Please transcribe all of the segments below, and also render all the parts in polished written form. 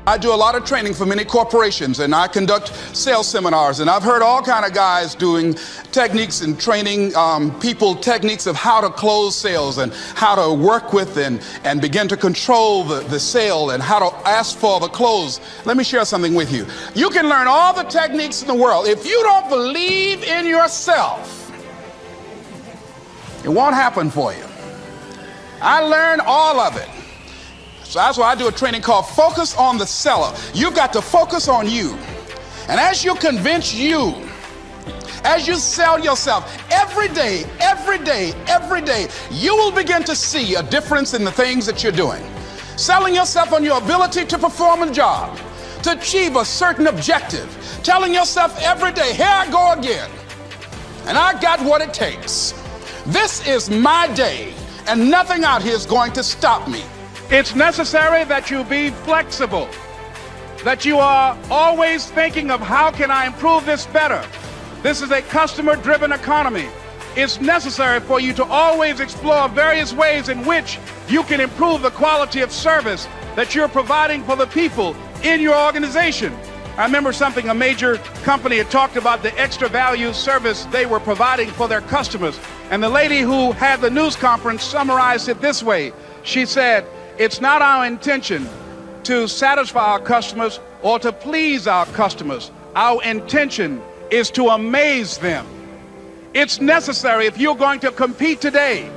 I do a lot of training for many corporations, and I conduct sales seminars, and I've heard all kind of guys doing techniques and training people techniques of how to close sales and how to work with and begin to control the sale and how to ask for the close. Let me share something with you. You can learn all the techniques in the world. If you don't believe in yourself, it won't happen for you. I learned all of it. So that's why I do a training called Focus on the Seller. You've got to focus on you. And as you convince you, as you sell yourself every day, you will begin to see a difference in the things that you're doing. Selling yourself on your ability to perform a job, to achieve a certain objective. Telling yourself every day, here I go again. And I got what it takes. This is my day, and nothing out here is going to stop me. It's necessary that you be flexible, that you are always thinking of how can I improve this better. This is a customer-driven economy. It's necessary for you to always explore various ways in which you can improve the quality of service that you're providing for the people in your organization. I remember something a major company had talked about, the extra value service they were providing for their customers. And the lady who had the news conference summarized it this way. She said, "It's not our intention to satisfy our customers or to please our customers. Our intention is to amaze them." It's necessary, if you're going to compete today,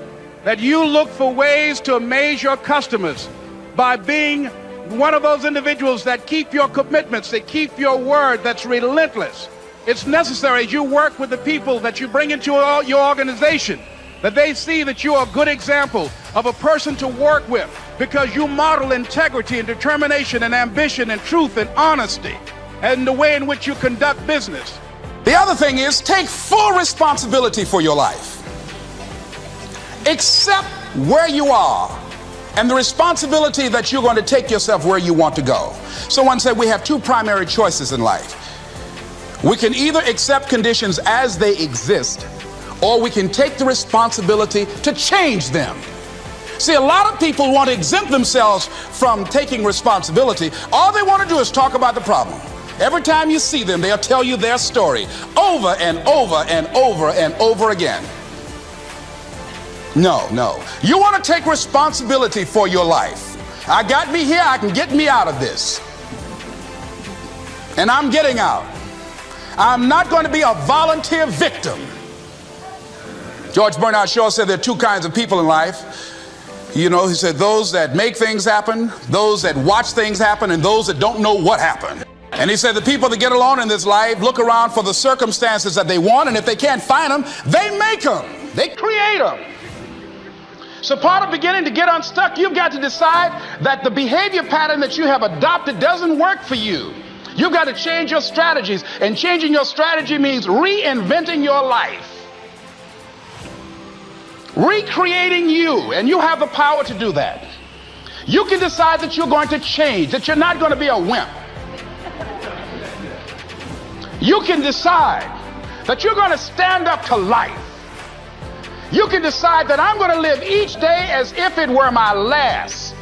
that you look for ways to amaze your customers by being one of those individuals that keep your commitments, that keep your word, that's relentless. It's necessary as you work with the people that you bring into your organization, that they see that you are a good example of a person to work with, because you model integrity and determination and ambition and truth and honesty and the way in which you conduct business. The other thing is, take full responsibility for your life. Accept where you are and the responsibility that you're going to take yourself where you want to go. Someone said we have two primary choices in life. We can either accept conditions as they exist, or we can take the responsibility to change them. See, a lot of people want to exempt themselves from taking responsibility. All they want to do is talk about the problem. Every time you see them, they'll tell you their story over and over and over and over again. No. You want to take responsibility for your life. I got me here, I can get me out of this. And I'm getting out. I'm not going to be a volunteer victim. George Bernard Shaw said there are two kinds of people in life. You know, he said those that make things happen, those that watch things happen, and those that don't know what happened. And he said the people that get along in this life look around for the circumstances that they want, and if they can't find them, they make them. They create them. So part of beginning to get unstuck, you've got to decide that the behavior pattern that you have adopted doesn't work for you. You've got to change your strategies, and changing your strategy means reinventing your life. Recreating you, and you have the power to do that. You can decide that you're going to change, that you're not going to be a wimp. You can decide that you're going to stand up to life. You can decide that I'm going to live each day as if it were my last.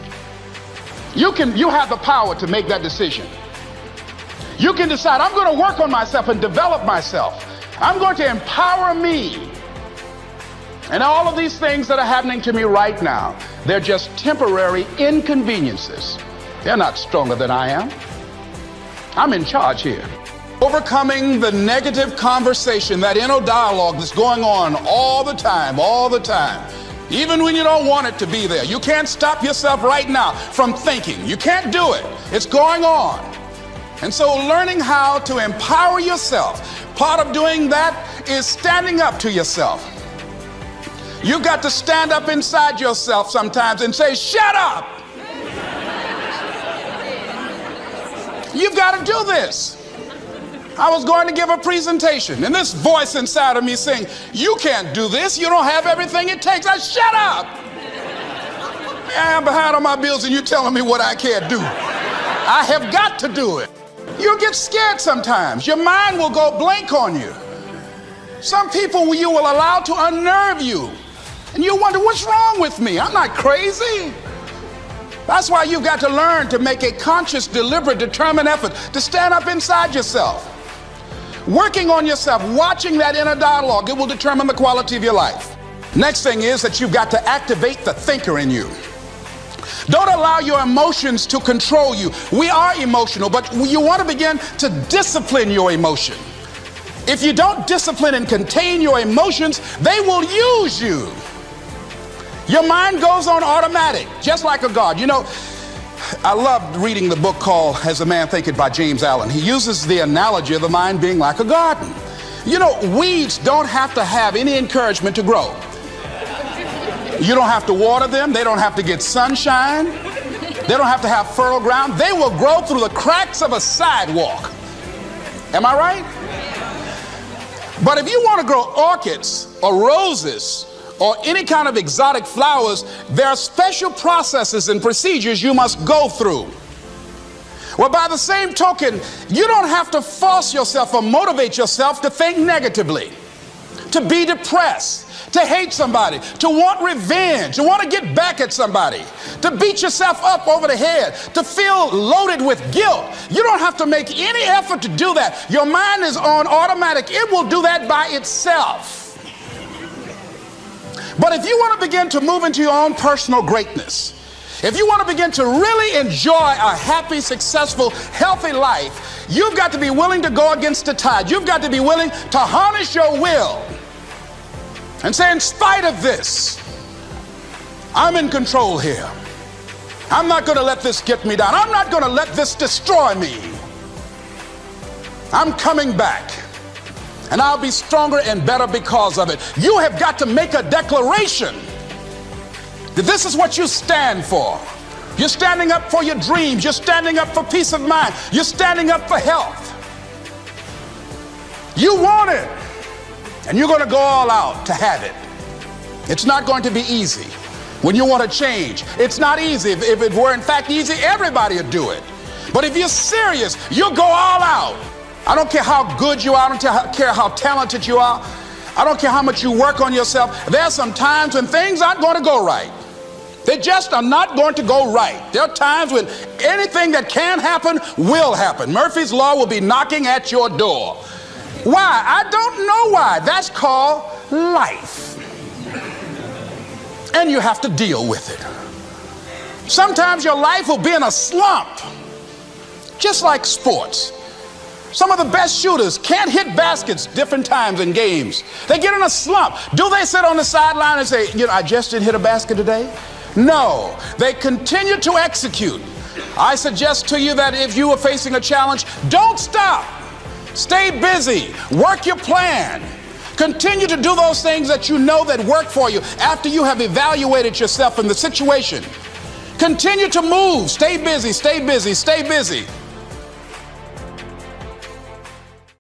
You have the power to make that decision. You can decide I'm going to work on myself and develop myself. I'm going to empower me. And all of these things that are happening to me right now, they're just temporary inconveniences. They're not stronger than I am. I'm in charge here. Overcoming the negative conversation, that inner dialogue that's going on all the time, even when you don't want it to be there. You can't stop yourself right now from thinking. You can't do it. It's going on. And so learning how to empower yourself, part of doing that is standing up to yourself. You've got to stand up inside yourself sometimes and say, shut up. You've got to do this. I was going to give a presentation, and this voice inside of me saying, you can't do this. You don't have everything it takes. I shut up. I'm behind on my bills, and you're telling me what I can't do. I have got to do it. You'll get scared sometimes. Your mind will go blank on you. Some people you will allow to unnerve you. And you wonder, what's wrong with me? I'm not crazy. That's why you've got to learn to make a conscious, deliberate, determined effort to stand up inside yourself. Working on yourself, watching that inner dialogue, it will determine the quality of your life. Next thing is that you've got to activate the thinker in you. Don't allow your emotions to control you. We are emotional, but you want to begin to discipline your emotion. If you don't discipline and contain your emotions, they will use you. Your mind goes on automatic, just like a guard. You know, I loved reading the book called As a Man Thinketh by James Allen. He uses the analogy of the mind being like a garden. You know, weeds don't have to have any encouragement to grow. You don't have to water them. They don't have to get sunshine. They don't have to have fertile ground. They will grow through the cracks of a sidewalk. Am I right? But if you want to grow orchids or roses or any kind of exotic flowers, there are special processes and procedures you must go through. Well, by the same token, you don't have to force yourself or motivate yourself to think negatively, to be depressed, to hate somebody, to want revenge, to want to get back at somebody, to beat yourself up over the head, to feel loaded with guilt. You don't have to make any effort to do that. Your mind is on automatic. It will do that by itself. But if you want to begin to move into your own personal greatness, if you want to begin to really enjoy a happy, successful, healthy life, you've got to be willing to go against the tide. You've got to be willing to harness your will and say, in spite of this, I'm in control here. I'm not going to let this get me down. I'm not going to let this destroy me. I'm coming back, and I'll be stronger and better because of it. You have got to make a declaration that this is what you stand for. You're standing up for your dreams. You're standing up for peace of mind. You're standing up for health. You want it, and you're going to go all out to have it. It's not going to be easy. When you want to change, it's not easy. If it were in fact easy, everybody would do it. But if you're serious, you'll go all out. I don't care how good you are. I don't care how talented you are. I don't care how much you work on yourself. There are some times when things aren't going to go right. They just are not going to go right. There are times when anything that can happen will happen. Murphy's Law will be knocking at your door. Why? I don't know why. That's called life. And you have to deal with it. Sometimes your life will be in a slump, just like sports. Some of the best shooters can't hit baskets different times in games. They get in a slump. Do they sit on the sideline and say, you know, I just didn't hit a basket today? No, they continue to execute. I suggest to you that if you are facing a challenge, don't stop. Stay busy. Work your plan. Continue to do those things that you know that work for you after you have evaluated yourself in the situation. Continue to move. Stay busy, stay busy, stay busy.